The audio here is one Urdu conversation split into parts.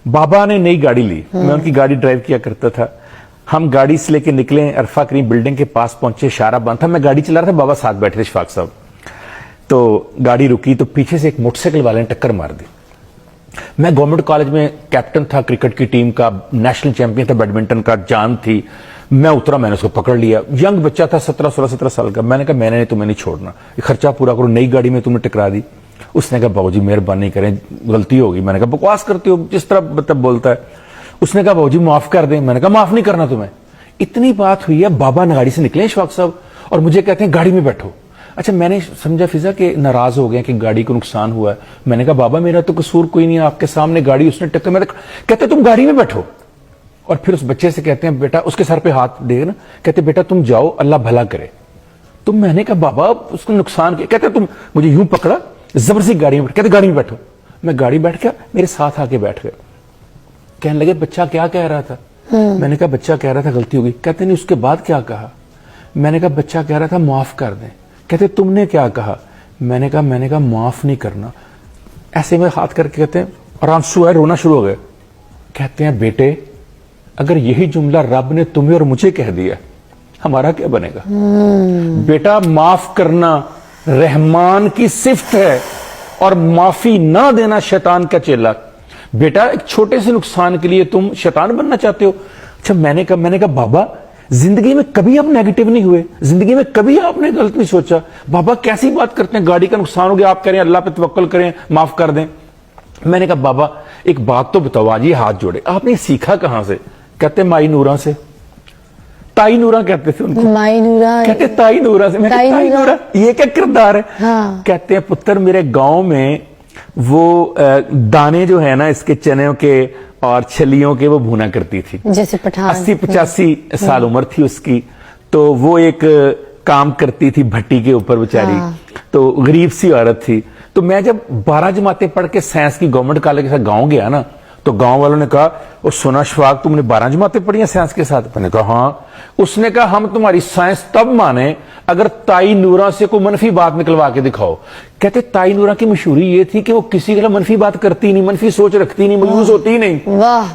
بابا نے نئی گاڑی لی, میں ان کی گاڑی ڈرائیو کیا کرتا تھا. ہم گاڑی سے لے کے نکلے, عرفہ کریم بلڈنگ کے پاس پہنچے, اشارہ بند تھا, میں گاڑی چلا رہا تھا, بابا ساتھ بیٹھے تھے شفاق صاحب. تو گاڑی رکی تو پیچھے سے ایک موٹر سائیکل والے نے ٹکر مار دی. میں گورنمنٹ کالج میں کیپٹن تھا کرکٹ کی ٹیم کا, نیشنل چیمپئن تھا بیڈمنٹن کا, جان تھی. میں اترا, میں نے اس کو پکڑ لیا, ینگ بچہ تھا 17 سال کا. میں نے کہا میں نے تمہیں نہیں چھوڑنا, خرچہ پورا کرو, نئی گاڑی میں تمہیں ٹکرا دی. اس نے کہا بابو جی مہربانی کریں, غلطی ہوگی. میں نے کہا بکواس کرتے ہو, جس طرح مطلب بولتا ہے. اس نے کہا بابو جی معاف کر دیں. میں نے کہا معاف نہیں کرنا تمہیں. اتنی بات ہوئی ہے, بابا گاڑی سے نکلے شفاق صاحب اور مجھے کہتے ہیں گاڑی میں بیٹھو. اچھا میں نے سمجھا فضا کہ ناراض ہو گئے کہ گاڑی کو نقصان ہوا ہے. میں نے کہا بابا میرا تو قصور کوئی نہیں ہے, آپ کے سامنے گاڑی اس نے ٹکر. میں کہتے تم گاڑی میں بیٹھو. اور پھر اس بچے سے کہتے ہیں بیٹا, اس کے سر پہ ہاتھ دے نا, کہتے بیٹا تم جاؤ, اللہ بھلا کرے. تو میں نے کہا بابا اس کو نقصان کیا. کہتے تم مجھے یوں پکڑا, زبردستی گاڑی میں, کہتے گاڑی میں بیٹھو. میں گاڑی بیٹھ گیا, میرے ساتھ آ کے بیٹھ گئے. کہنے لگے بچہ کیا کہہ رہا تھا. میں نے کہا بچہ کہہ رہا تھا غلطی ہوگی. کہتے نہیں اس کے بعد کیا کہا. میں نے کہا بچہ کہہ رہا تھا معاف کر دیں. کہتے تم نے کیا کہا. میں نے کہا معاف نہیں کرنا. ایسے میں ہاتھ کر کے کہتے ہیں, اور آنسو ہے, رونا شروع ہو گئے. کہتے ہیں بیٹے اگر یہی جملہ رب نے تمہیں اور مجھے کہہ دیا, ہمارا کیا بنے گا. بیٹا معاف کرنا رحمان کی صفت ہے, اور معافی نہ دینا شیطان کا چیلا. بیٹا ایک چھوٹے سے نقصان کے لیے تم شیطان بننا چاہتے ہو. اچھا میں نے کہا بابا زندگی میں کبھی آپ نیگیٹو نہیں ہوئے, زندگی میں کبھی آپ نے غلط نہیں سوچا. بابا کیسی بات کرتے ہیں, گاڑی کا نقصان ہو گیا, آپ کہہ رہے ہیں اللہ پہ توکل کریں, معاف کر دیں. میں نے کہا بابا ایک بات تو بتاؤ, آج یہ ہاتھ جوڑے, آپ نے سیکھا کہاں سے. کہتے مائی نورا سے. تائی نورا کہتے تھے ان کو. مائی نورا کہتے تائی نورا سے. میں کہا تائی نورا یہ کیا کردار ہے. کہتے ہیں پتر میرے گاؤں میں وہ دانے جو ہے نا اس کے چنوں کے اور چھلیوں کے وہ بھونا کرتی تھی. جیسے پٹھان 80-85 سال عمر تھی اس کی. تو وہ ایک کام کرتی تھی بھٹی کے اوپر بیچاری. تو غریب سی عورت تھی. تو میں جب 12 جماعتیں پڑھ کے سائنس کی گورنمنٹ کالج کے ساتھ گاؤں گیا نا, تو گاؤں والوں نے کہا اور سنا شفاق تم نے 12 جماعتیں پڑھی ہیں سائنس کے ساتھ. میں نے کہا ہاں. اس نے کہا ہم تمہاری سائنس تب مانے اگر تائی نورا سے کوئی منفی بات نکلوا کے دکھاؤ. کہتے تائی نورا کی مشہوری یہ تھی کہ وہ کسی کے منفی بات کرتی نہیں, منفی سوچ رکھتی نہیں, مایوس ہوتی نہیں.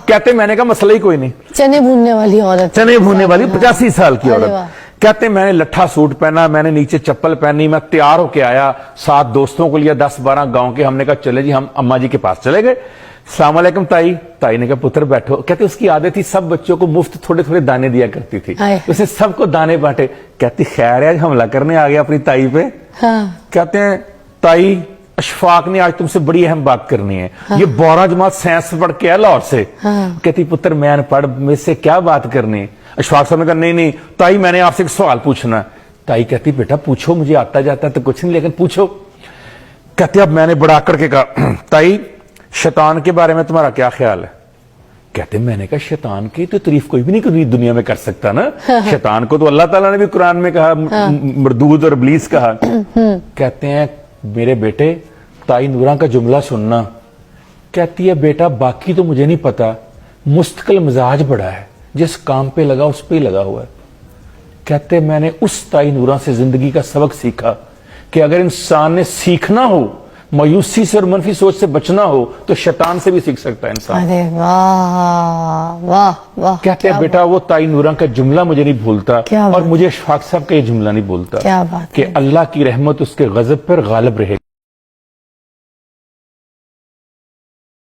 کہتے میں نے کہا مسئلہ ہی کوئی نہیں. چنے بھوننے والی عورت, چنے بھوننے والی 85 سال کی عورت. کہتے میں نے لٹھا سوٹ پہنا, میں نے نیچے چپل پہنی, میں تیار ہو کے آیا, 7 دوستوں کو لیا, 10-12 گاؤں کے. ہم نے کہا چلے جی, ہم اما جی کے پاس چلے گئے. السلام علیکم تائی. تائی نے کہا پتر بیٹھو. کہتے اس کی عادت تھی سب بچوں کو مفت تھوڑے تھوڑے دانے دیا کرتی تھی. اس نے سب کو دانے بانٹے. کہتی خیر ہے حملہ کرنے آ گیا اپنی تائی پہ. کہتے ہیں تائی اشفاق نے آج تم سے بڑی اہم بات کرنی ہے. یہ 12 جماعت سائنس پڑھ کے ہے لاہور سے. کہتی پتر میں ان پڑھ, مجھ سے کیا بات کرنی ہے. اشفاق صاحب نے کہا نہیں تائی میں نے آپ سے ایک سوال پوچھنا. تائی کہتی بیٹا پوچھو, مجھے آتا جاتا تو کچھ نہیں لیکن پوچھو. کہتے اب میں نے بڑا کر کے کہا تائی شیطان کے بارے میں تمہارا کیا خیال ہے. کہتے میں نے کہا شیطان کی تو تعریف کوئی بھی نہیں دنیا میں کر سکتا نا. شیطان کو تو اللہ تعالیٰ نے بھی قرآن میں کہا مردود اور ابلیس کہا. کہتے ہیں میرے بیٹے تائی نورا کا جملہ سننا. کہتی ہے بیٹا باقی تو مجھے نہیں پتا, مستقل مزاج بڑا ہے, جس کام پہ لگا اس پہ ہی لگا ہوا ہے. کہتے میں نے اس تائی نورا سے زندگی کا سبق سیکھا کہ اگر انسان نے سیکھنا ہو, مایوسی سے اور منفی سوچ سے بچنا ہو, تو شیطان سے بھی سیکھ سکتا ہے انسان. ارے واہ واہ واہ. کہتے ہیں بیٹا وہ تائی نورا کا جملہ مجھے نہیں بھولتا, اور مجھے اشفاق صاحب کا یہ جملہ نہیں بھولتا کہ اللہ کی رحمت اس کے غضب پر غالب رہے گی.